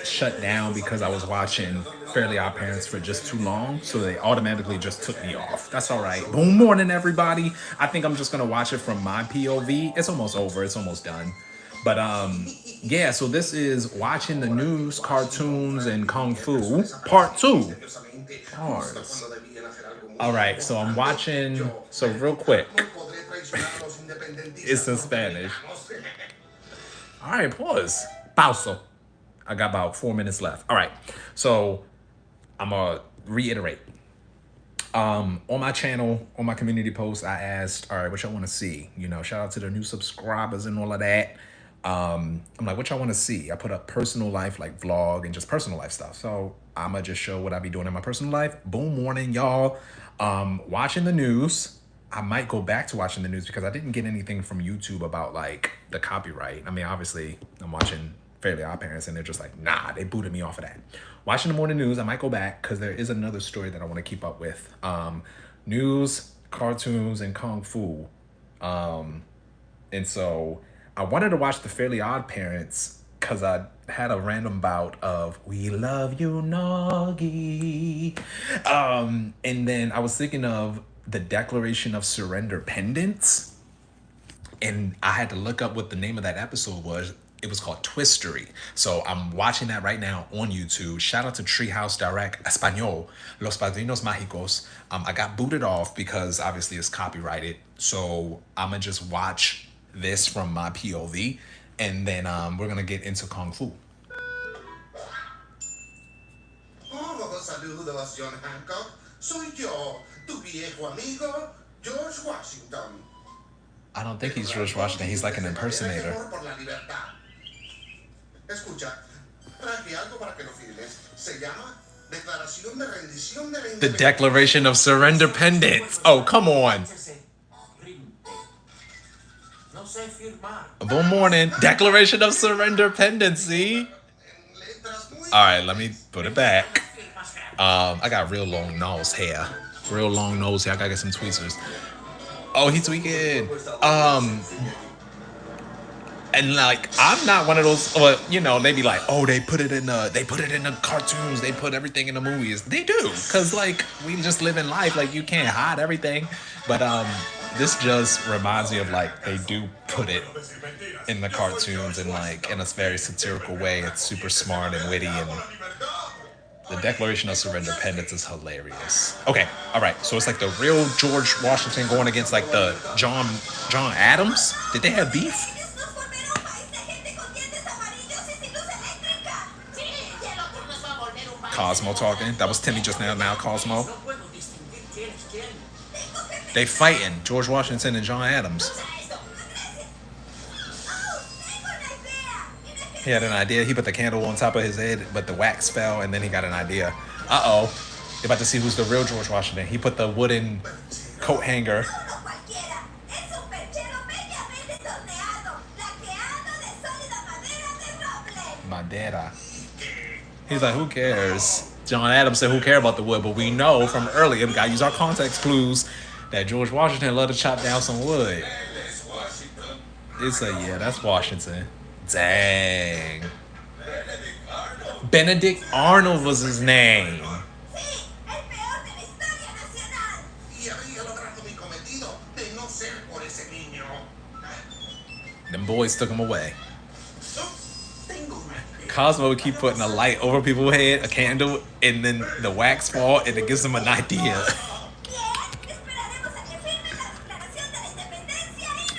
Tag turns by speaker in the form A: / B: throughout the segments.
A: shut down because I was watching Fairly Odd Parents for just too long, so they automatically just took me off. That's all right. Boom morning, everybody. I think I'm just gonna watch it from my POV. It's almost over. It's almost done. But yeah. So this is watching the news, cartoons, and kung fu part two. Pause. All right. So I'm watching. So real quick, it's in Spanish. All right. Pause. Pauso. I got about 4 minutes left. All right. So I'm gonna reiterate. On my channel, on my community post, I asked, all right, what y'all want to see? You know, shout out to the new subscribers and all of that. I'm like, what y'all want to see? I put up personal life, like vlog and just personal life stuff. So I'm gonna just show what I be doing in my personal life. Boom morning, y'all. Watching the news. I might go back to watching the news because I didn't get anything from YouTube about like the copyright. I mean, obviously, I'm watching Fairly Odd Parents and they're just like, nah, they booted me off of that. Watching the morning news, I might go back because there is another story that I want to keep up with. News, cartoons, and kung fu. And so I wanted to watch the Fairly Odd Parents because I had a random bout of "We Love You, Noggy," and then I was thinking of the Declaration of Surrender pendants, and I had to look up what the name of that episode was. It was called Twistory. So I'm watching that right now on YouTube. Shout out to Treehouse Direct Español, Los Padrinos Mágicos. I got booted off because obviously it's copyrighted. So I'm gonna just watch this from my POV, and then we're gonna get into Kung Fu.
B: Oh, saludos, John Hancock. Soy yo, tu viejo amigo, George Washington.
A: I don't think he's George Washington. He's like an impersonator.
B: Escucha, traje algo para que lo firmes. Se llama Declaración de Rendición de la
A: The Declaration of Surrender pendants. Oh, come on. Good morning. Declaration of Surrender pendency. All right, let me put it back. I got real long nose hair. Real long nose hair. I gotta get some tweezers. Oh, he's tweaking. And like, I'm not one of those. Well, you know, they be like, oh, they put it in the cartoons. They put everything in the movies. They do, cause like we just live in life. Like you can't hide everything. But this just reminds me of like they do put it in the cartoons and like in a very satirical way. It's super smart and witty, and the Declaration of Surrender pendants is hilarious. Okay, all right. So it's like the real George Washington going against like the John Adams. Did they have beef? Cosmo talking. That was Timmy just now. Now Cosmo. They fighting George Washington and John Adams. He had an idea. He put the candle on top of his head, but the wax fell, and then he got an idea. Uh-oh. They're about to see who's the real George Washington. He put the wooden coat hanger. Madera. He's like, who cares? John Adams said, who cares about the wood? But we know from earlier, we gotta use our context clues, that George Washington loved to chop down some wood. It's a, yeah, that's Washington. Dang. Benedict Arnold was his name. Them boys took him away. Cosmo would keep putting a light over people's head, a candle, and then the wax fall, and it gives them an idea.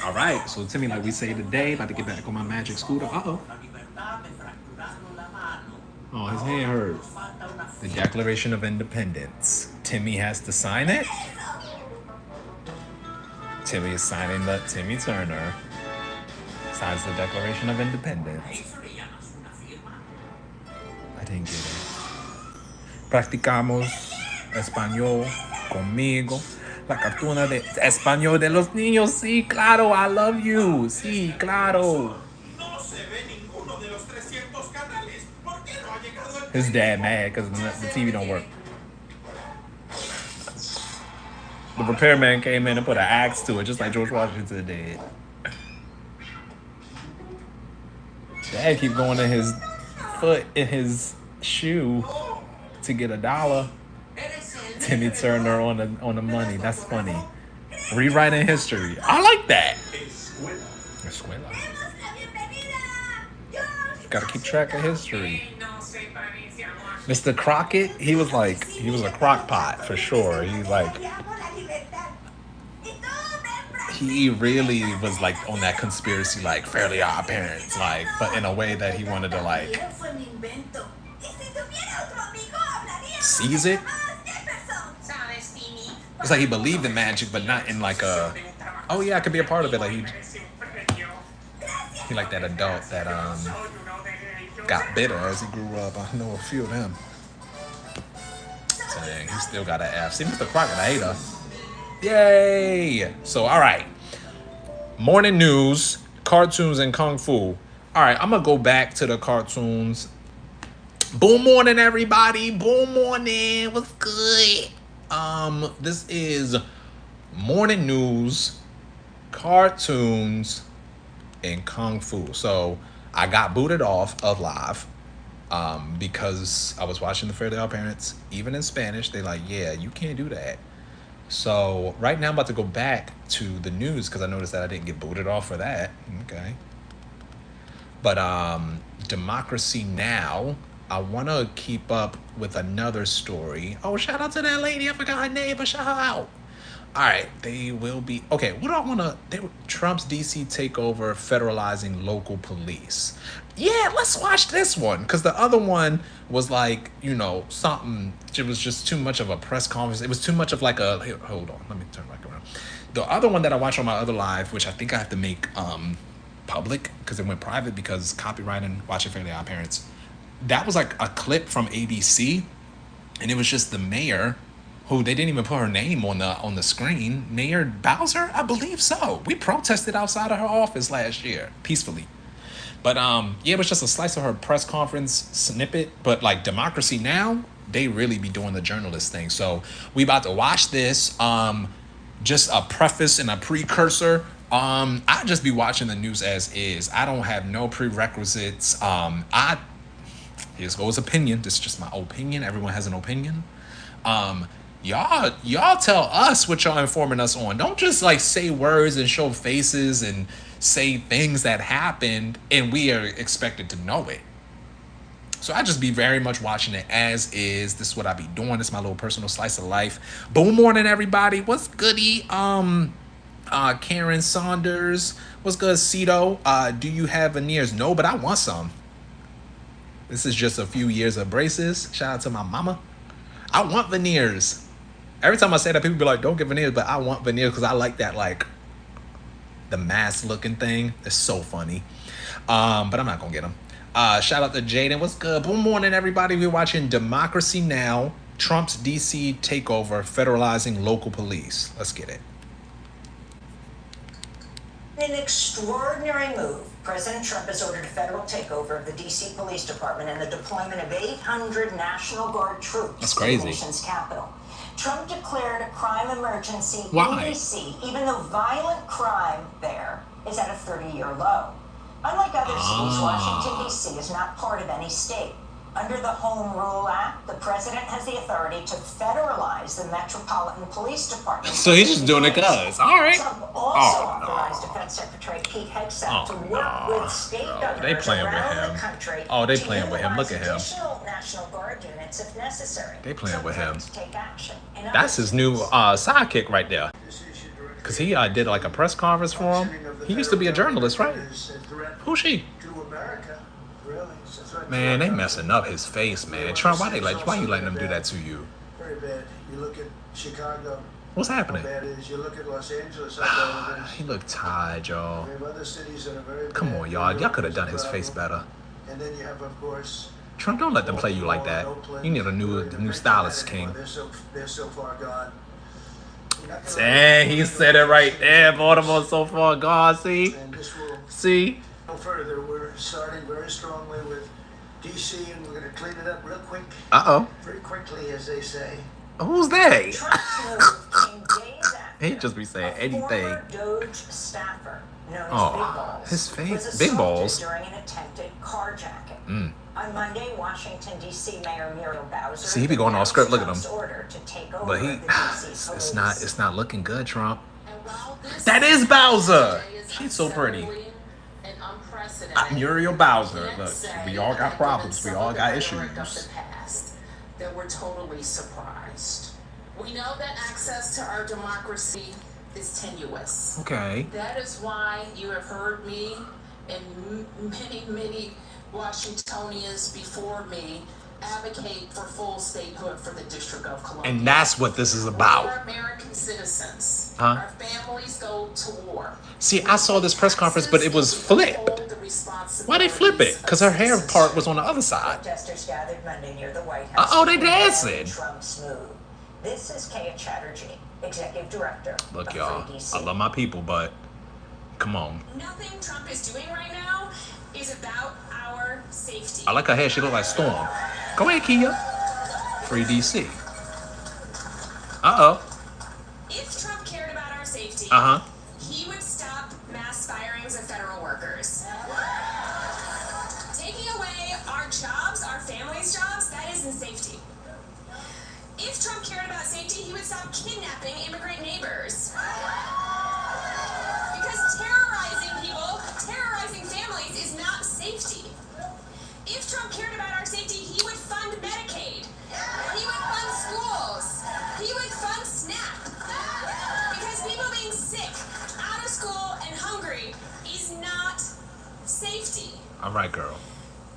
A: All right, so Timmy, like we say today, about to get back on my magic scooter. Uh-oh. Oh, his hand hurt. The Declaration of Independence. Timmy has to sign it. Timmy is signing the Timmy Turner. Signs the Declaration of Independence. I didn't get it. Practicamos español conmigo. La cartuna de español de los niños. Sí, claro, I love you. Sí, claro. His dad mad because the TV don't work. The repairman came in and put an axe to it, just like George Washington did. Dad keep going to his foot in his shoe to get $1. Then he turned her on the money. That's funny. Rewriting history. I like that. Escuela. Gotta keep track of history. Mr. Crockett, he was a crock pot for sure. He really was like on that conspiracy, like Fairly Odd Parents, like, but in a way that he wanted to like seize it. It's like he believed in magic, but not in like a, oh yeah, I could be a part of it. Like he like that adult that got bitter as he grew up. I know a few of them. Dang, he still got an F. See, Mr. Crockett, I hate her. Yay! So, all right. Morning news, cartoons, and kung fu. All right, I'm gonna go back to the cartoons. Boom morning, everybody. Boom morning. What's good? This is morning news, cartoons, and kung fu. So I got booted off of live because I was watching the Fairly Odd Parents. Even in Spanish, they like, yeah, you can't do that. So right now I'm about to go back to the news because I noticed that I didn't get booted off for that. Okay. But Democracy Now! I want to keep up with another story. Oh, shout out to that lady. I forgot her name, but shout her out. All right, they will be... Okay, what do I want to... Trump's DC takeover, federalizing local police. Yeah, let's watch this one. Because the other one was like, something... It was just too much of a press conference. It was too much of like a... Here, hold on, let me turn back around. The other one that I watched on my other live, which I think I have to make public because it went private because copyright and watching Fairly Odd Parents. That was like a clip from ABC. And it was just the mayor... who they didn't even put her name on the screen. Mayor Bowser? I believe so. We protested outside of her office last year, peacefully. But yeah, it was just a slice of her press conference snippet. But like Democracy Now!, they really be doing the journalist thing. So we about to watch this. Just a preface and a precursor. I just be watching the news as is. I don't have no prerequisites. Here's goes opinion. This is just my opinion. Everyone has an opinion. Y'all tell us what y'all informing us on. Don't just like say words and show faces and say things that happened and we are expected to know it. So I just be very much watching it as is. This is what I be doing. This is my little personal slice of life. Boom morning, everybody. What's goody? Karen Saunders. What's good, Cito? Do you have veneers? No, but I want some. This is just a few years of braces. Shout out to my mama. I want veneers. Every time I say that, people be like, don't get veneers, but I want veneers because I like that, like, the mask looking thing. It's so funny. But I'm not going to get them. Shout out to Jaden. What's good? Boom morning, everybody. We're watching Democracy Now!, Trump's DC takeover, federalizing local police. Let's get it.
C: In an extraordinary move, President Trump has ordered a federal takeover of the D.C. Police Department and the deployment of 800 National Guard troops
A: That's crazy.
C: in the nation's capital. Trump declared a crime emergency
A: Why?
C: in D.C., even though violent crime there is at a 30-year low. Unlike other cities, Washington, D.C. is not part of any state. Under the Home Rule Act, the president has the authority to federalize the Metropolitan Police Department.
A: So he's just doing it because. All right.
C: Trump also authorized Defense Secretary Pete Hegseth to work with state governors
A: They playing with
C: around
A: him.
C: the country.
A: They playing with him. Look at him.
C: Additional National Guard units if necessary.
A: They playing with him.
C: To take action.
A: That's his new sidekick right there. Because he did like a press conference for him. He used to be a journalist, right? Who's she? Man, they messing up his face, man. Trump, why you letting them do that to you?
D: Very bad. You look at Chicago.
A: What's happening?
D: How bad it is. You look at Los Angeles.
A: He looked tired, y'all.
D: We have other cities that are very bad.
A: Come on, y'all. Y'all could have done his face better.
D: And then you have, of course,
A: Trump, don't let them play you like that. You need a new stylist, King.
D: They're so far gone.
A: Dang, he said it right there. Baltimore's so far gone. See?
D: And this will
A: See?
D: go further. We're starting very strongly with DC, and we're going to clean it up real quick.
A: Uh-oh.
D: Very quickly, as they say.
A: Who's they?
C: Trump's move came days after
A: He just be saying
C: a
A: anything.
C: former Doge staffer known as
A: Oh,
C: Big Balls
A: his face-
C: was
A: Big
C: assaulted
A: Balls.
C: during an attempted carjacking. On Monday, Washington, D.C. Mayor Muriel Bowser
A: See, he be going off script. Look at him.
C: order to take over
A: But
C: the D.C.
A: it's not looking good, Trump.
E: And while this
A: That is Bowser.
E: is
A: She's so pretty.
E: unsettling and unprecedented,
A: Muriel Bowser.
E: can't
A: Look,
E: say
A: we all got
E: that
A: problems.
E: given
A: We all
E: some
A: got
E: of the rhetoric
A: issues.
E: of the past, that we're totally surprised. We know that access to our democracy is tenuous.
A: Okay.
E: That is why you have heard me and many Washingtonians before me advocate for full statehood for the District of Columbia.
A: And that's what this is
E: We
A: about.
E: are American citizens.
A: Huh?
E: Our families go to war.
A: See, I saw this press conference, but it was flipped. Why they flip it? Because her hair part was on the other side.
C: Protesters gathered Monday near the White House.
A: Uh-oh, they
C: to condemn
A: dancing.
C: Trump's move. This is Kaya Chatterjee, Executive Director
A: Look,
C: of
A: y'all,
C: Free DC.
A: I love my people, but come on.
F: Nothing Trump is doing right now is about our safety.
A: I like her hair. She look like Storm. Go ahead, Kia. Free DC. Uh-oh.
F: If Trump cared about our safety,
A: Uh-huh.
F: he would stop mass firings of federal workers. Taking away our jobs, our families' jobs, that isn't safety. If Trump cared about safety, he would stop kidnapping immigrant neighbors. Because terrorizing people, terrorizing families is not safety. If Trump cared about our safety, he would fund Medicaid. He would fund schools. He would fund SNAP. Because people being sick, out of school, and hungry is not safety.
A: All right, girl.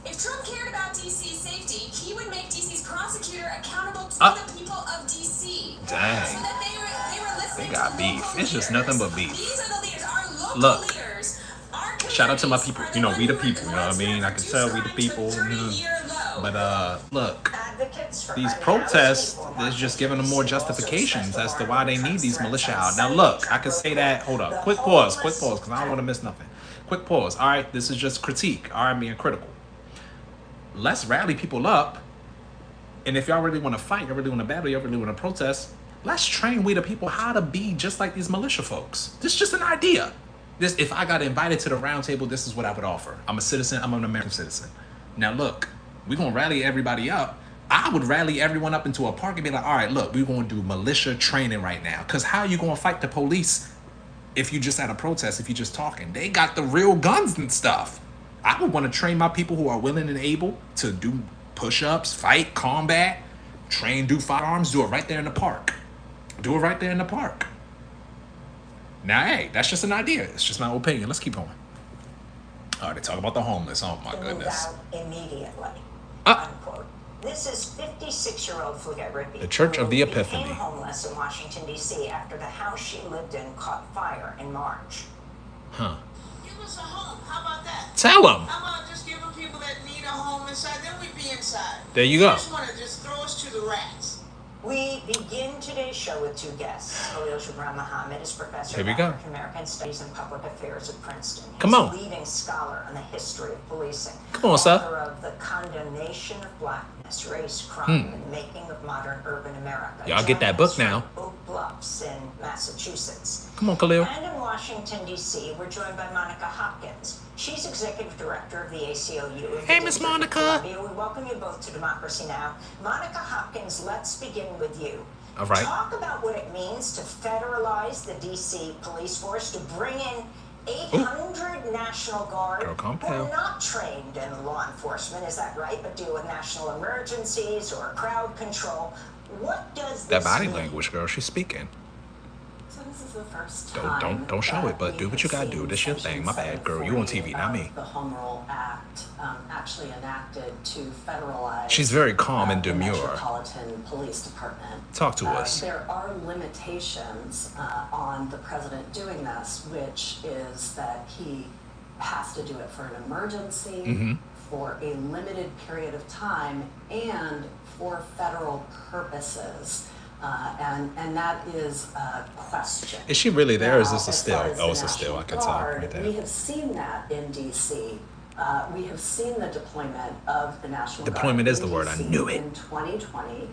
F: If Trump cared about DC's safety, he would make DC's prosecutor accountable to the people of DC.
A: Dang.
F: So that they were listening
A: They got
F: to
A: beef.
F: local
A: It's just
F: leaders.
A: nothing but beef.
F: These are the leaders, our local
A: Look.
F: leaders. Our
A: Shout out to my people.
F: communities
A: You know,
F: are
A: we the
F: ones who are
A: people, you know what I mean? I can tell we the people.
F: to a 30-year low.
A: But look,
C: Advocates for
A: these
C: unhoused
A: protests
C: people in
A: is just giving them more
C: Washington, DC,
A: justifications
C: also
A: as to
C: expressed
A: why they
C: alarm
A: need these
C: at
A: militia
C: Trump's
A: out. Now
C: threats.
A: look, I can say that. Hold up. Quick pause, because I don't want to miss nothing. Quick pause. All right, this is just critique. All right, being critical. Let's rally people up. And if y'all really want to fight, y'all really want to battle, y'all really want to protest, let's train we the people how to be just like these militia folks. This is just an idea. This, if I got invited to the round table, this is what I would offer. I'm a citizen. I'm an American citizen. Now look, we're going to rally everybody up. I would rally everyone up into a park and be like, all right, look, we're going to do militia training right now. Because how are you going to fight the police if you just at a protest, if you're just talking? They got the real guns and stuff. I would want to train my people who are willing and able to do push-ups, fight, combat, train, do firearms, do it right there in the park. Do it right there in the park. Now, hey, that's just an idea. It's just my opinion. Let's keep going. All right, they talk about the homeless. Oh, my
C: To move
A: goodness.
C: out immediately.
A: Ah.
C: Unquote. This is 56-year-old Fugate Rigby.
A: The Church of the
C: who
A: Epiphany.
C: became homeless in Washington, D.C. after the house she lived in caught fire in March.
A: Huh.
G: Give us a home. How about that?
A: Tell them.
G: How about just giving people that need a home inside, then we be inside.
A: There you go.
G: You just want to just throw us to the rats.
C: We begin today's show with two guests. Khalil Gibran Muhammad is professor
A: Here
C: of
A: we go.
C: African American Studies and Public Affairs at Princeton.
A: Come
C: He's
A: on.
C: a leading scholar on the history of policing.
A: Come on, sir.
C: Author of The Condemnation of Blackness, Race, Crime, and Making of Modern Urban America.
A: Y'all get that
C: Joining
A: book
C: us
A: now.
C: from Oak Bluffs in Massachusetts.
A: Come on, Khalil.
C: And in Washington, D.C., we're joined by Monica Hopkins. She's executive director of the ACLU.
A: Hey, Miss Monica.
C: We welcome you both to Democracy Now! Monica Hopkins, let's begin with you.
A: All right.
C: Talk about what it means to federalize the D.C. police force, to bring in 800 National Guard
A: Girl, calm
C: who are
A: down.
C: not trained in law enforcement, is that right? But deal with national emergencies or crowd control. What does this
A: That body
C: mean?
A: language, girl. She's speaking.
H: So this is the first
A: Don't-
H: time
A: don't show
H: that
A: it, but
H: we
A: do what you
H: have
A: gotta do.
H: seen
A: This your thing. My
H: Section
A: bad, girl. You on
H: 740
A: TV, not me.
H: of The Home Rule Act actually enacted to federalize.
A: She's very calm and
H: the
A: demure.
H: Metropolitan Police Department.
A: Talk to us.
H: There are limitations on the president doing this, which is that he has to do it for an emergency,
A: Mm-hmm.
H: for a limited period of time, and for federal purposes. And that is a question.
A: Is she really there, or is this a
H: Now, as
A: still?
H: far as
A: Oh,
H: the
A: it's a still. I
H: National
A: can tell
H: Guard,
A: right
H: We
A: there.
H: have seen that in DC. We have seen the deployment of the National
A: Deployment
H: Guard
A: is the
H: in
A: word. I
H: DC
A: knew it.
H: In 2020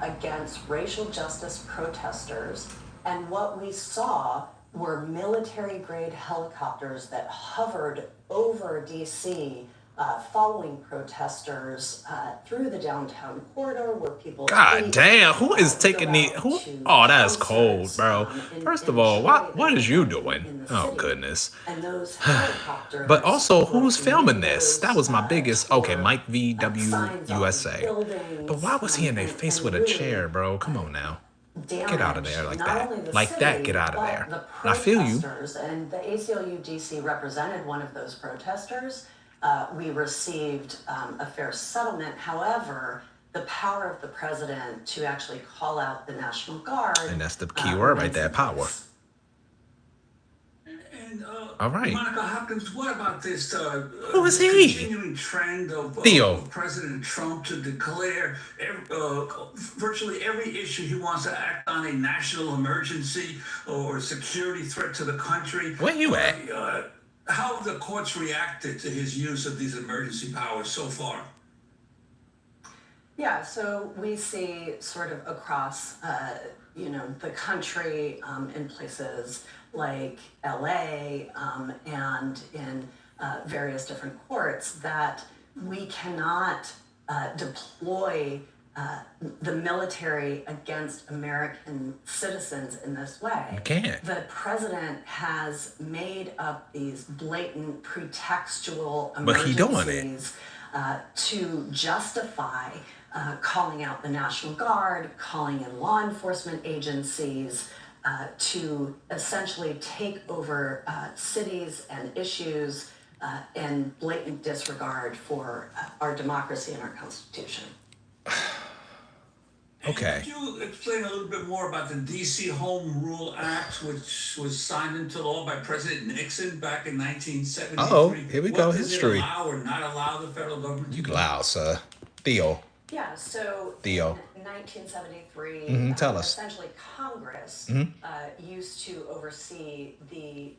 H: against racial justice protesters. And what we saw were military-grade helicopters that hovered over DC following protesters through the downtown corridor where people
A: God
H: eat,
A: damn, who is taking
H: go
A: the
H: out
A: who?
H: to
A: Oh, that's cold,
H: concerts,
A: bro.
H: and
A: First of all, what
H: enjoy
A: is
H: the
A: you
H: entertainment
A: doing?
H: in the
A: Oh
H: city.
A: goodness.
H: And those helicopters
A: But also,
H: were
A: who's filming this? That
H: windows
A: was my biggest. Okay,
H: toward
A: Mike VW
H: signs on
A: USA.
H: buildings,
A: But why was he in their face
H: and
A: with a
H: really
A: chair, bro? Come on now. Get out of there
H: damaged
A: like
H: not
A: that.
H: only the
A: Like that,
H: city,
A: get out of
H: but
A: there.
H: the
A: And I feel you.
H: protesters, and the ACLU DC represented one of those protesters. We received a fair settlement. However, the power of the president to actually call out the National Guard.
A: And that's the key word right
H: remains
A: there,
H: in
A: power.
H: place.
D: And
A: All right.
D: Monica Hopkins, what about this?
A: Who is
D: this
A: he?
D: continuing trend of
A: Theo.
D: President Trump to declare virtually every issue he wants to act on a national emergency or security threat to the country?
A: Where you at?
D: How have the courts reacted to his use of these emergency powers so far?
H: Yeah, so we see sort of across, the country in places like LA and in various different courts that we cannot deploy the military against American citizens in this way.
A: You can't.
H: The president has made up these blatant pretextual
A: But he doing it.
H: emergencies to justify calling out the National Guard, calling in law enforcement agencies to essentially take over cities and issues in blatant disregard for our democracy and our Constitution.
A: Okay.
D: Could you explain a little bit more about the D.C. Home Rule Act, which was signed into law by President Nixon back in 1973?
A: Uh-oh, here we go,
D: What does
A: history.
D: it allow or not allow the federal government
A: You
D: to do?
A: loud, sir. Theo.
H: Yeah, so
A: Theo.
H: in 1973,
A: Tell us.
H: essentially Congress used to oversee the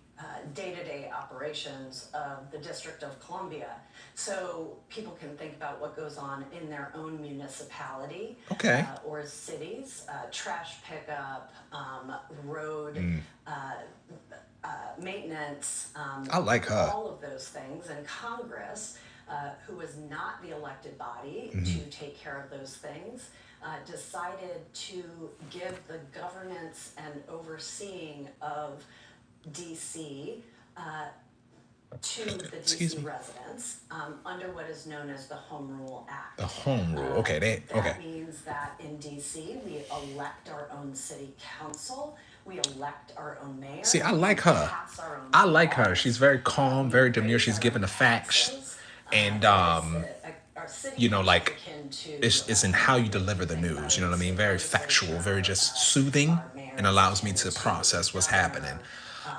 H: day-to-day operations of the District of Columbia. So people can think about what goes on in their own municipality
A: Okay.
H: or cities, trash pickup, road maintenance.
A: I like her.
H: All of those things. And Congress, who was not the elected body to take care of those things, decided to give the governance and overseeing of DC to the
A: Excuse
H: DC
A: me.
H: residents under what is known as the Home Rule Act.
A: The home rule. Okay,
H: That means that in DC, we elect our own city council, we elect our own mayor.
A: See, I like her.
H: pass our own
A: I like her.
H: laws,
A: She's very calm, very demure. She's
H: raise
A: giving the
H: our
A: facts.
H: taxes,
A: And
H: our city
A: like
H: council akin to,
A: it's in how you deliver the news, you know what I mean? Very factual, very just soothing, and allows me to process what's happening.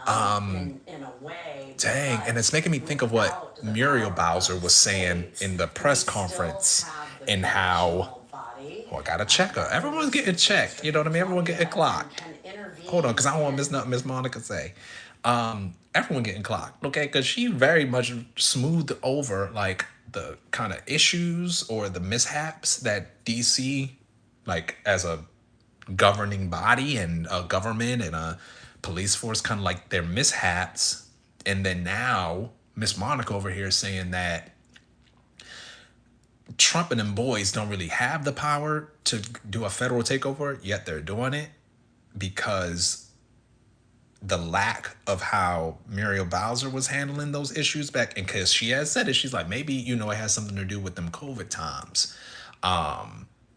H: in a way.
A: Dang, and it's making me think of what Muriel Bowser was saying in the press conference and how, oh, I gotta check her. Everyone's getting checked, you know what I mean? Everyone getting clocked. Hold on, because I don't want to miss nothing Miss Monica say. Everyone getting clocked, okay? Because she very much smoothed over like the kind of issues or the mishaps that DC, like as a governing body and a government and a police force, kind of like their mishaps. And then now Miss Monica over here saying that Trump and them boys don't really have the power to do a federal takeover, yet they're doing it because the lack of how Muriel Bowser was handling those issues back, and because she has said it, she's like, maybe, it has something to do with them COVID times.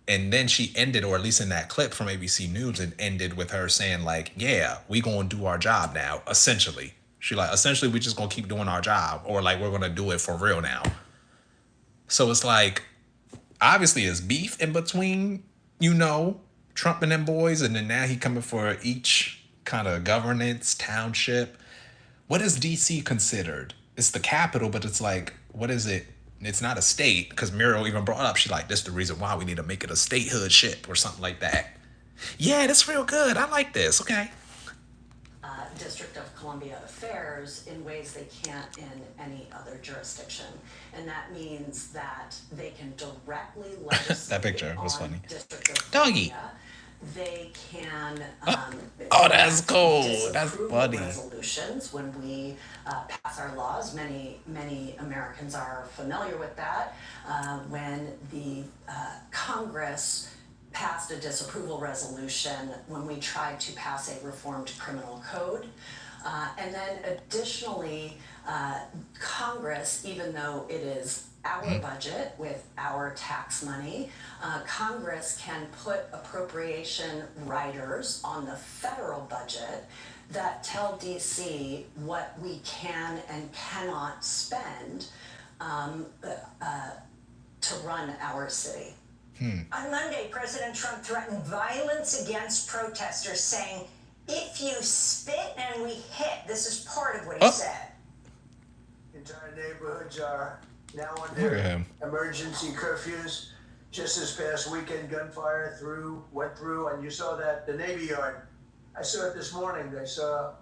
A: And then she ended, or at least in that clip from ABC News, it ended with her saying like, yeah, we gonna do our job now, essentially. She like, essentially, we just gonna keep doing our job, or like, we're gonna do it for real now. So it's like, obviously it's beef in between, Trump and them boys, and then now he coming for each kind of governance, township. What is DC considered? It's the capital, but it's like, what is it? It's not a state, because Muriel even brought up, she's like, this is the reason why we need to make it a statehood ship or something like that. Yeah, that's real good. I like this. Okay.
H: District of Columbia affairs in ways they can't in any other jurisdiction. And that means that they can directly legislate
A: That picture was
H: on
A: funny.
H: District of
A: Doggy.
H: Columbia They can
A: Oh, that's cool. That's
H: disapproval
A: funny.
H: resolutions when we pass our laws. Many Americans are familiar with that. When the Congress passed a disapproval resolution when we tried to pass a reformed criminal code. And then additionally, Congress, even though it is our budget with our tax money, Congress can put appropriation riders on the federal budget that tell DC what we can and cannot spend to run our city.
C: On Monday, President Trump threatened violence against protesters, saying, if you spit and we hit, this is part of what he said.
I: Entire neighborhoods are now
A: Look at
I: under
A: him.
I: emergency curfews. Just this past weekend, gunfire went through, and you saw that the Navy Yard. I saw it this morning. They saw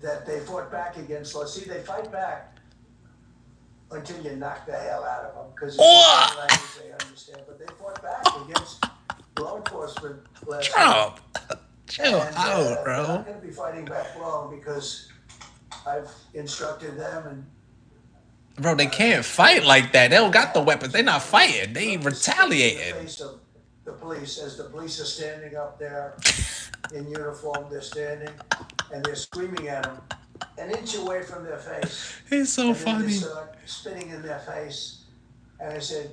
I: that they fought back against law. See, they fight back until you knock the hell out of them, because it's the language they understand. But they fought back against law enforcement last
A: Trump,
I: night.
A: chill
I: And,
A: out,
I: they're
A: bro.
I: not going to be fighting back long because I've instructed them and.
A: Bro, they can't fight like that. They don't got the weapons. They're not fighting. They
I: In the
A: retaliating.
I: face of the police, as the police are standing up there in uniform, they're standing and they're screaming at them an inch away from their face.
A: It's so
I: And then they
A: funny.
I: start spitting in their face. And I said,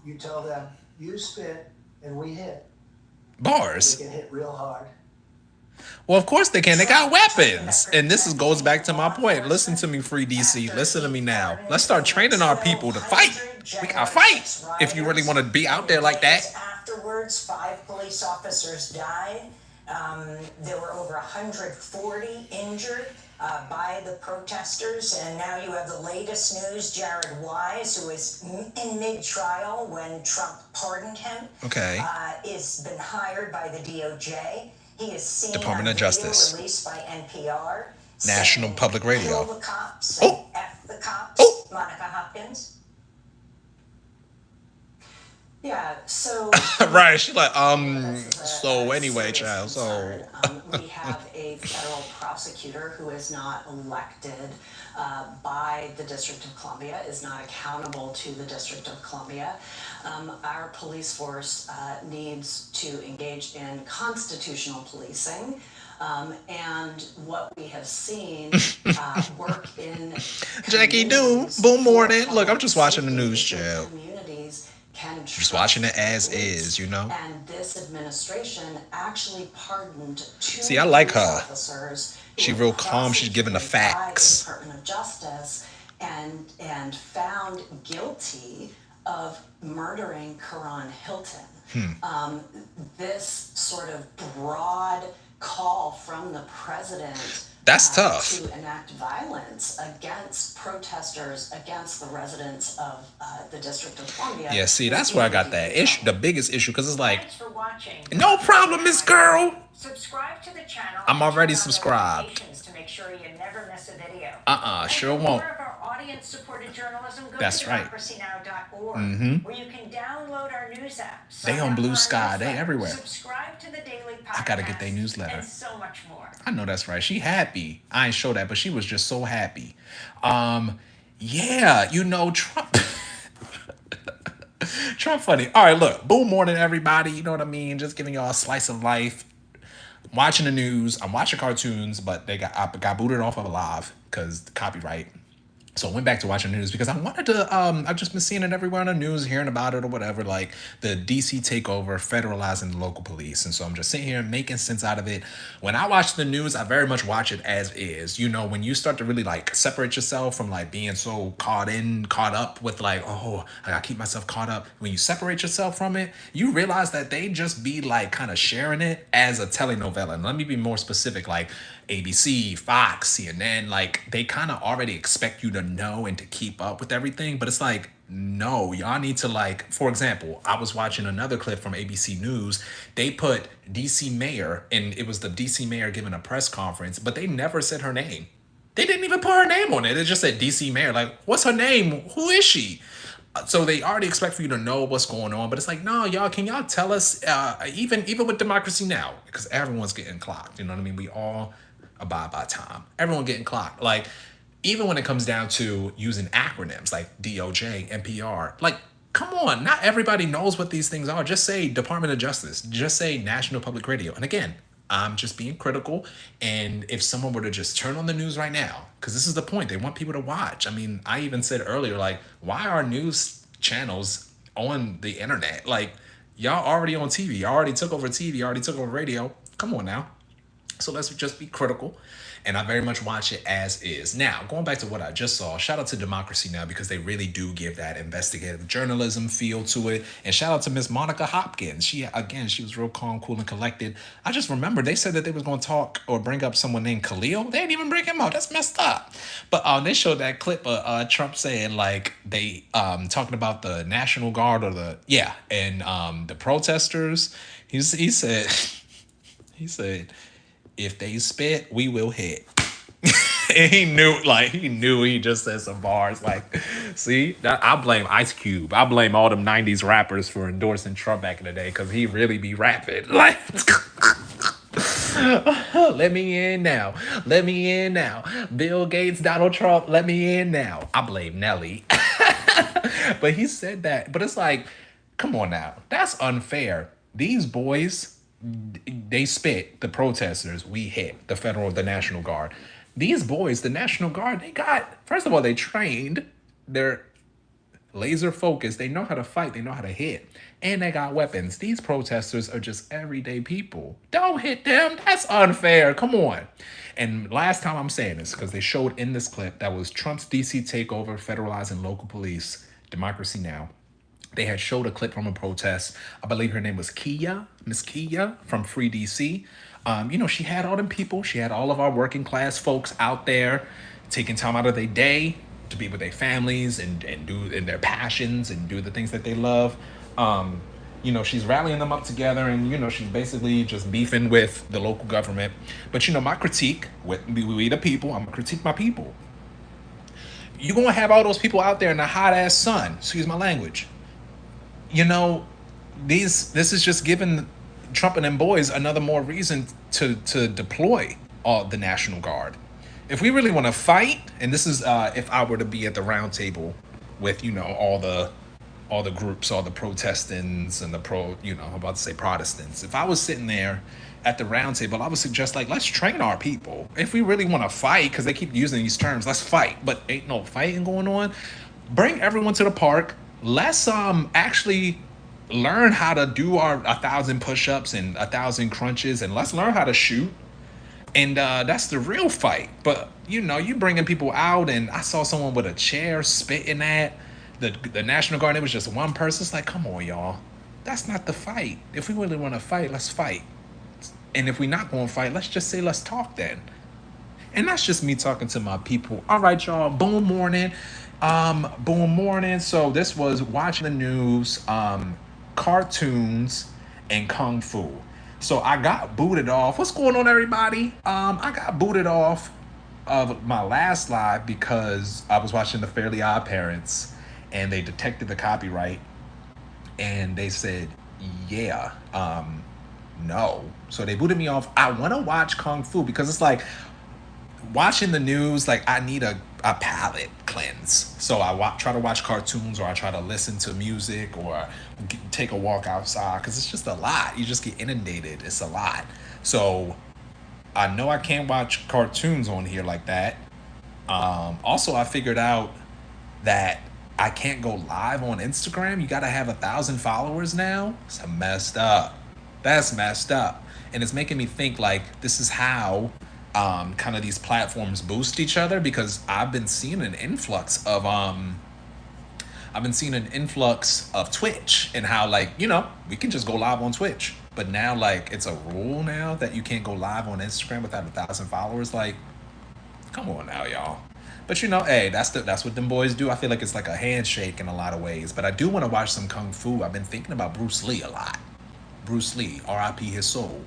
I: you tell them, you spit and we hit.
A: Bars.
I: We can hit real hard.
A: Well, of course they can. They got weapons. And goes back to my point. Listen to me, Free DC. Listen to me now. Let's start training our people to fight. We gotta fight if you really want to be out there like that.
C: Afterwards, 5 police officers died. There were over 140 injured by the protesters. And now you have the latest news. Jared Wise, who is in mid-trial when Trump pardoned him,
A: Okay.
C: has been hired by the DOJ. He is seen
A: Department
C: on
A: of
C: video
A: Justice.
C: released by NPR.
A: National
C: saying,
A: Public Radio.
C: Kill the cops
A: Oh.
C: and F the cops.
A: Oh.
C: Monica Hopkins.
H: Yeah, so
A: Right. She's like,
H: this is
A: so
H: a
A: anyway,
H: serious
A: child. So
H: concern. We have a federal prosecutor who is not elected by the District of Columbia, is not accountable to the District of Columbia. Our police force needs to engage in constitutional policing. And what we have seen work in
A: Jackie Doom,
H: communities
A: boom
H: for
A: morning. Look, I'm
H: public
A: just watching the
H: safety
A: news,
H: in
A: child.
H: communities can
A: Just watching it as
H: trust police.
A: is, you know?
H: And this administration actually pardoned 2
A: See, I like
H: police
A: her.
H: officers who
A: She
H: were
A: real calm. She's giving the
H: prosecuted by the
A: facts.
H: Department of Justice and found guilty of murdering Karan Hilton. This sort of broad call from the president
A: That's tough.
H: to enact violence against protesters, against the residents of the District of Columbia.
A: Yeah, see, that's where I got that issue, the biggest issue, because it's like,
C: Thanks for watching.
A: no problem, Miss Girl.
C: Subscribe to the channel.
A: I'm
C: and
A: already
C: turn on
A: subscribed.
C: notifications to make sure you never miss a video.
A: Sure
C: And for
A: won't.
C: more of our audience-supported journalism, go
A: That's
C: to
A: right.
C: democracynow.org, where you can download our news apps.
A: They
C: sign
A: on
C: up
A: Blue
C: for our
A: Sky. They
C: newsletter,
A: everywhere.
C: Subscribe to the daily podcast.
A: I gotta get their newsletter.
C: And so much more.
A: I know that's right. She happy. I ain't show that, but she was just so happy. Yeah, you know, Trump. Trump funny. All right, look. Boom morning, everybody. You know what I mean? Just giving y'all a slice of life. Watching the news. I'm watching cartoons, but I got booted off of Live because copyright. So I went back to watching the news because I wanted to, I've just been seeing it everywhere on the news, hearing about it or whatever, like the DC takeover, federalizing the local police. And so I'm just sitting here making sense out of it. When I watch the news, I very much watch it as is. You know, when you start to really like separate yourself from like being so caught up with like, oh, I gotta keep myself caught up. When you separate yourself from it, you realize that they just be like kind of sharing it as a telenovela. And let me be more specific, like ABC, Fox, CNN, like they kind of already expect you to know and to keep up with everything. But it's like, no, y'all need to like, for example, I was watching another clip from ABC News. They put DC mayor, and it was the DC mayor giving a press conference, but they never said her name. They didn't even put her name on it. It just said DC mayor. Like, what's her name? Who is she? So they already expect for you to know what's going on, but it's like, no, y'all, can y'all tell us, even with Democracy Now, because everyone's getting clocked, you know what I mean? We all abide by time. Everyone getting clocked. Like, even when it comes down to using acronyms like DOJ, NPR, like, come on, not everybody knows what these things are. Just say Department of Justice, just say National Public Radio. And again, I'm just being critical. And if someone were to just turn on the news right now, because this is the point, they want people to watch. I mean, I even said earlier, like, why are news channels on the internet? Like, y'all already on TV. Y'all already took over TV. Y'all already took over radio. Come on now. So let's just be critical. And I very much watch it as is. Now, going back to what I just saw, shout out to Democracy Now! Because they really do give that investigative journalism feel to it. And shout out to Miss Monica Hopkins. She was real calm, cool, and collected. I just remember they said that they was going to talk or bring up someone named Khalil. They didn't even bring him up. That's messed up. But they showed that clip of Trump saying, like, they talking about the National Guard or the protesters. He said, if they spit, we will hit. And he knew he just said some bars. Like, see, I blame Ice Cube. I blame all them 90s rappers for endorsing Trump back in the day, because he really be rapping. Like, let me in now. Let me in now. Bill Gates, Donald Trump, let me in now. I blame Nelly. But he said that. But it's like, come on now. That's unfair. These boys, they spit, the protesters, we hit the National Guard. These boys, the National Guard, they got, first of all, they trained, they're laser focused, they know how to fight, they know how to hit, and they got weapons. These protesters are just everyday people. Don't hit them. That's unfair. Come on. And last time I'm saying this, because they showed in this clip, that was Trump's DC takeover, federalizing local police, Democracy Now! They had showed a clip from a protest. I believe her name was Miss Kia from Free DC. She had all them people. She had all of our working class folks out there taking time out of their day to be with their families and do in their passions and do the things that they love. She's rallying them up together, and, she's basically just beefing with the local government. But, my critique, we the people, I'm going to critique my people. You're going to have all those people out there in the hot ass sun, excuse my language. This is just giving Trump and them boys another more reason to deploy all the National Guard. If we really want to fight, and this is if I were to be at the round table with all the groups, all the Protestants and I'm about to say Protestants. If I was sitting there at the round table, I would suggest, like, let's train our people. If we really want to fight, because they keep using these terms, let's fight. But ain't no fighting going on. Bring everyone to the park. Let's actually learn how to do our 1,000 push-ups and 1,000 crunches, and let's learn how to shoot. And that's the real fight. But you bringing people out, and I saw someone with a chair spitting at the National Guard. It was just one person. It's like, come on, y'all. That's not the fight. If we really want to fight, let's fight. And if we're not going to fight, let's just say let's talk then. And that's just me talking to my people. All right, y'all. Boom morning. Boom morning. So this was watching the news, cartoons, and kung fu. So I got booted off. What's going on, everybody? I got booted off of my last live because I was watching the Fairly Odd Parents, and they detected the copyright, and they said, yeah, no. So they booted me off. I want to watch kung fu because it's like, watching the news, like, I need a palate cleanse. So I try to watch cartoons, or I try to listen to music, or take a walk outside, because it's just a lot. You just get inundated. It's a lot. So I know I can't watch cartoons on here like that. Also, I figured out that I can't go live on Instagram. You got to have 1,000 followers now. It's messed up. That's messed up. And it's making me think, like, this is how kind of these platforms boost each other, because I've been seeing an influx of Twitch, and how, like, we can just go live on Twitch, but now, like, it's a rule now that you can't go live on Instagram without 1,000 followers. Like, come on now, y'all. But hey, that's what them boys do. I feel like it's like a handshake in a lot of ways. But I do want to watch some kung fu. I've been thinking about Bruce Lee a lot. Bruce Lee, R.I.P. his soul.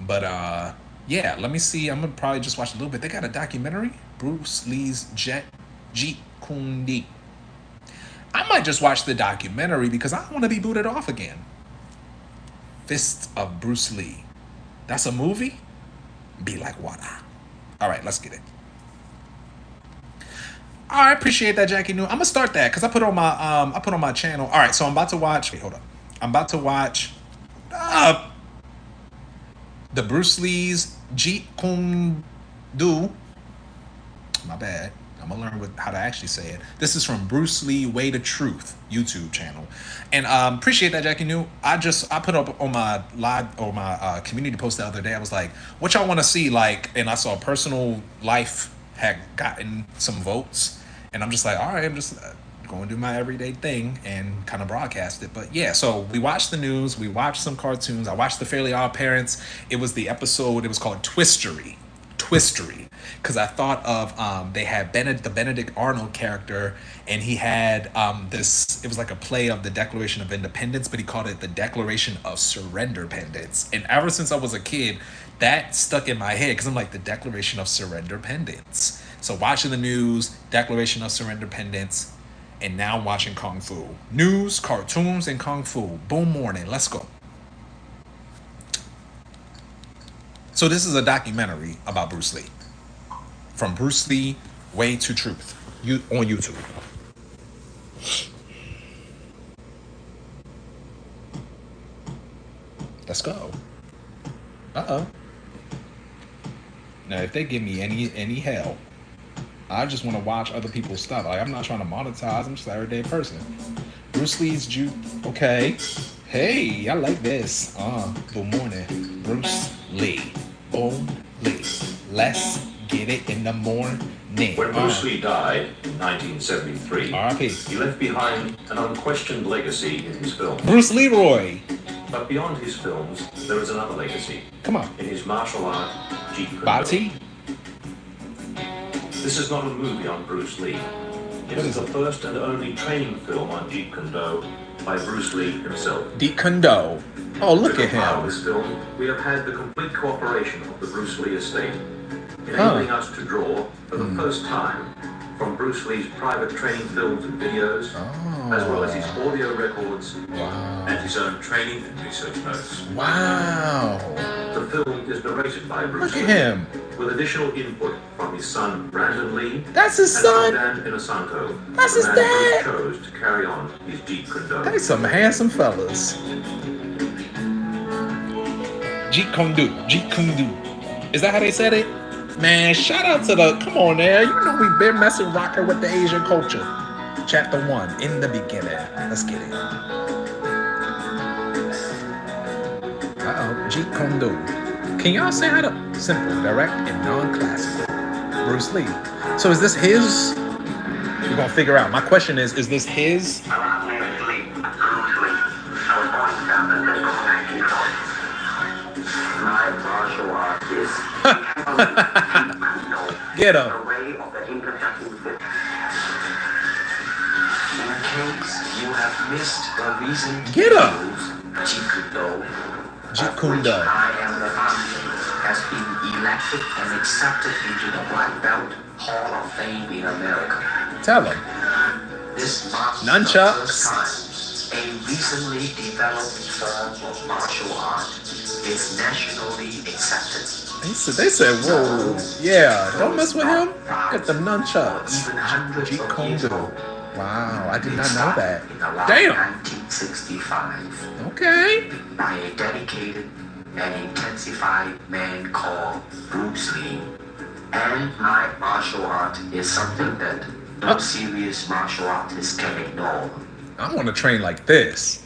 A: But yeah, let me see. I'm gonna probably just watch a little bit. They got a documentary, Bruce Lee's Jeet Kune Do. I might just watch the documentary because I don't want to be booted off again. Fist of Bruce Lee. That's a movie? Be like water. All right, let's get it. I appreciate that, Jackie New. I'm gonna start that because I put on my channel. All right, so I'm about to watch. Wait, hold up. I'm about to watch the Bruce Lee's Jeet Kune Do. My bad. I'm gonna learn how to actually say it. This is from Bruce Lee Way to Truth YouTube channel, and appreciate that, Jackie New. I put up on my live or my community post the other day. I was like, "What y'all want to see?" Like, and I saw Personal Life had gotten some votes, and I'm just like, "All right, I'm just going to do my everyday thing and kind of broadcast it." But yeah, so we watched the news, we watched some cartoons. I watched The Fairly Odd Parents. It was the episode. It was called Twistory, because I thought of they had the Benedict Arnold character, and he had this. It was like a play of the Declaration of Independence, but he called it the Declaration of Surrender Pendants. And ever since I was a kid, that stuck in my head because I'm like, the Declaration of Surrender Pendants. So watching the news, Declaration of Surrender Pendants, and now I'm watching Kung Fu. News, cartoons, and Kung Fu. Boom morning. Let's go. So this is a documentary about Bruce Lee. From Bruce Lee Way to Truth on YouTube. Let's go. Uh-oh. Now, if they give me any hell, I just want to watch other people's stuff. Like, I'm not trying to monetize. I'm just an everyday person. Bruce Lee's okay. Hey, I like this. Good morning. Bruce Lee. Boom Lee. Let's get it in the morning.
J: When Bruce Lee died in 1973,
A: R.I.P.
J: he left behind an unquestioned legacy in his films.
A: Bruce Leroy.
J: But beyond his films, there is another legacy.
A: Come on.
J: In his martial art, Jeet Kune Do.
A: Bati.
J: This is not a movie on Bruce Lee. It is the first and only training film on Jeet Kune Do by Bruce Lee himself.
A: Jeet Kune Do. Oh, look at him.
J: This film, we have had the complete cooperation of the Bruce Lee estate, enabling us to draw, for the first time, from Bruce Lee's private training films and videos, as well as his audio records, and his own training and research notes.
A: Wow.
J: The film is narrated by Bruce Lee,
A: Look at him.
J: with additional input from his son Brandon Lee.
A: That's his
J: and
A: son.
J: Dan Inosanto,
A: That's
J: the
A: his
J: man
A: dad.
J: Bruce chose to carry on his Jeet Kune Do.
A: They some handsome fellas. Jeet Kune Do. Jeet Kune Do. Is that how they said it? Man, shout out to come on there. You know we've been messing rocking with the Asian culture. Chapter 1, in the beginning. Let's get it. Jeet Kune Do. Can y'all say how to simple, direct, and non-classical? Bruce Lee. So is this his? We're gonna figure out. My question is this his? Get him.
K: You have missed the reason.
A: Get him.
K: Jeet Kune Do.
A: Jeet Kune Do.
K: I am the founder, has been elected and accepted into the Black Belt Hall of Fame in America.
A: Tell him.
K: This marks
A: Nunchucks.
K: the first time a recently developed form of martial art is nationally accepted.
A: They said, whoa, yeah, don't mess with him. Get them nunchucks. Jeet Kune Do. Wow, I did not know that. Damn.
K: 1965.
A: Okay.
K: By a dedicated and intensified man called Bruce Lee. And my martial art is something that no serious martial artist can ignore.
A: I want to train like this.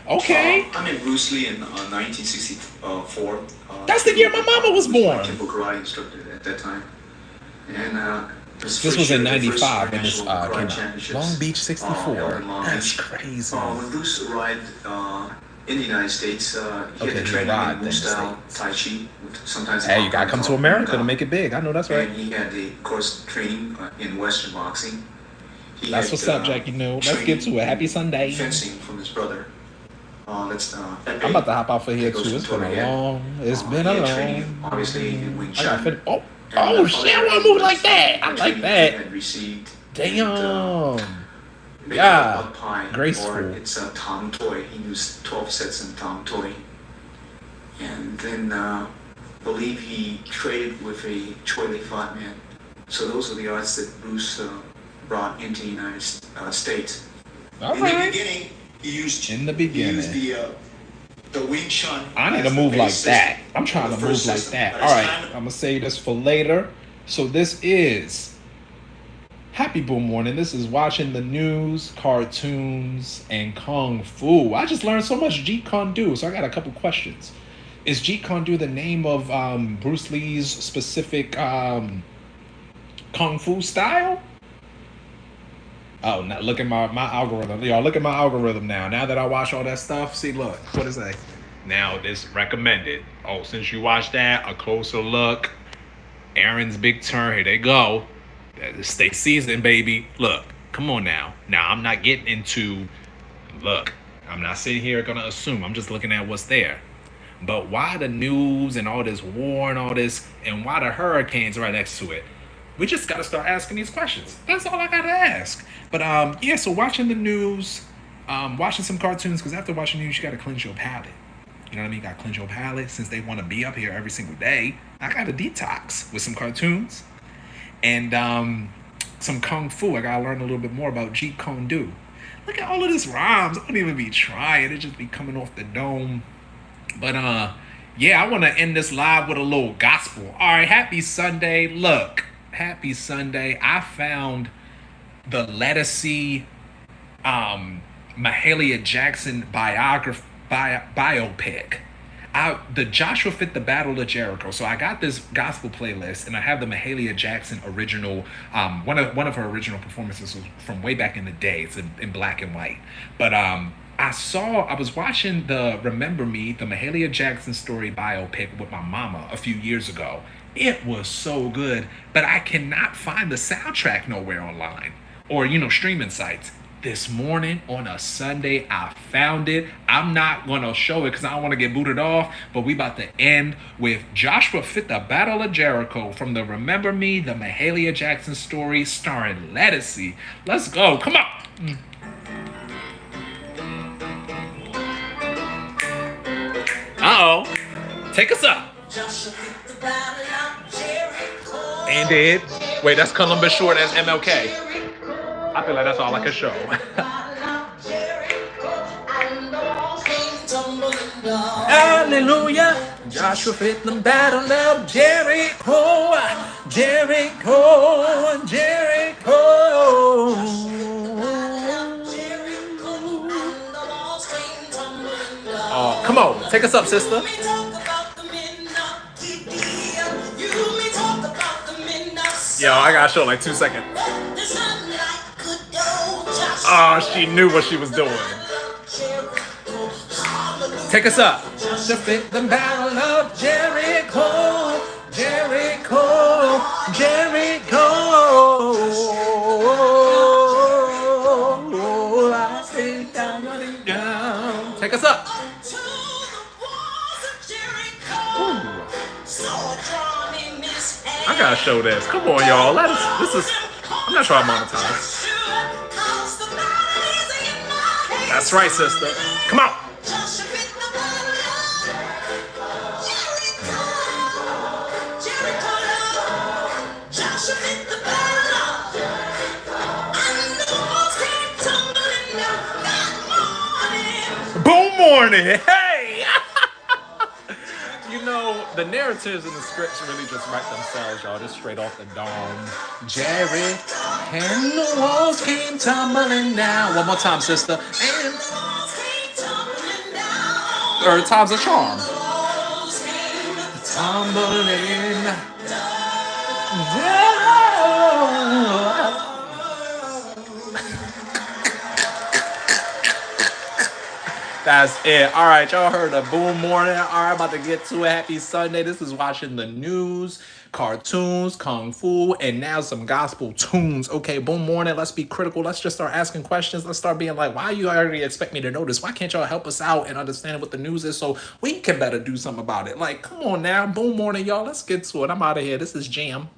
A: Okay.
L: I met Bruce Lee in 1964.
A: That's the year my mama was born.
L: Temple karate instructor at that time. And
A: this was in 95 when this came out. Long Beach 64. That's crazy.
L: When Bruce arrived in the United States, he had to train in Wu style, Tai Chi. Sometimes
A: hey, you gotta come to America to make it big. I know that's right.
L: And he had the course training in Western boxing.
A: That's what's up, Jackie. No, let's get to it. Happy Sunday.
L: Fencing from his brother.
A: I'm about to hop out for here too. It's been a long.
L: Obviously, Wing Chun.
A: Shit! I want to move like that. I like that. Damn.
L: Make
A: Yeah,
L: a bug pie,
A: graceful.
L: or it's a Tom toy. He used 12 sets in Tom toy. And then believe he traded with a Choi Fat Man. So those are the arts that Bruce brought into the United States.
A: All
B: In
A: right.
B: the beginning, he used
A: In the beginning.
B: the Wing Chun.
A: I need to
B: as the
A: move like
B: base
A: that.
B: system
A: I'm trying
B: for
A: to
B: the
A: move
B: first
A: like
B: system.
A: that.
B: But
A: All
B: it's
A: right,
B: time
A: I'm gonna save this for later. So this is Happy Boom Morning. This is watching the news, cartoons, and kung fu. I just learned so much Jeet Kune Do, so I got a couple questions. Is Jeet Kune Do the name of Bruce Lee's specific kung fu style? Oh, now look at my algorithm. Y'all, look at my algorithm now. Now that I watch all that stuff, see, look, what is that? Now this recommended. Oh, since you watched that, a closer look. Aaron's big turn. Here they go. Stay seasoned, baby. Look, come on now. Now, I'm not getting into, look, I'm not sitting here going to assume. I'm just looking at what's there. But why the news and all this war and all this, and why the hurricanes right next to it? We just got to start asking these questions. That's all I got to ask. But, yeah, so watching the news, watching some cartoons, because after watching news, you got to cleanse your palate. You know what I mean? Got to cleanse your palate. Since they want to be up here every single day, I got to detox with some cartoons. And some kung fu. I gotta learn a little bit more about Jeet Kune Do. Look at all of this rhymes. I don't even be trying. It just be coming off the dome. But yeah, I want to end this live with a little gospel. All right, happy Sunday. Look, happy Sunday. I found the Lettucey Mahalia Jackson biopic. The Joshua Fit the Battle of Jericho. So I got this gospel playlist, and I have the Mahalia Jackson original. One of her original performances was from way back in the day. It's in black and white. But I was watching the Remember Me, the Mahalia Jackson story biopic with my mama a few years ago. It was so good, but I cannot find the soundtrack nowhere online or streaming sites. This morning on a Sunday, I found it. I'm not going to show it because I don't want to get booted off, but we about to end with Joshua Fit the Battle of Jericho from the Remember Me, the Mahalia Jackson story starring Lettucey. Let's go. Come on. Uh-oh. Take us up. And it. Wait, that's Columbus Short as MLK. I feel like that's all I can show. Hallelujah. Joshua Fit the Battle of Jericho. Jericho. Jericho. Oh, come on. Take us up, sister. Yo, I gotta show like 2 seconds. Oh, she knew what she was doing. Take us up. To fit the battle of Jericho, Jericho, Jericho. I stay down, running down. Take us up. Ooh. I gotta show this. Come on, y'all. This is. I'm not trying to monetize. That's right, sister. Come on. Boom morning. Hey. The narratives and the scripts really just write themselves, y'all. Just straight off the dome. Jerry and the walls came tumbling down. One more time, sister. And third time's a charm. Tumbling down. That's it. All right, y'all heard a boom morning. All right, about to get to a happy Sunday. This is watching the news, cartoons, kung fu, and now some gospel tunes. Okay, boom morning. Let's be critical. Let's just start asking questions. Let's start being like, why you already expect me to know this? Why can't y'all help us out and understand what the news is so we can better do something about it? Like, come on now. Boom morning, y'all. Let's get to it. I'm out of here. This is Jam.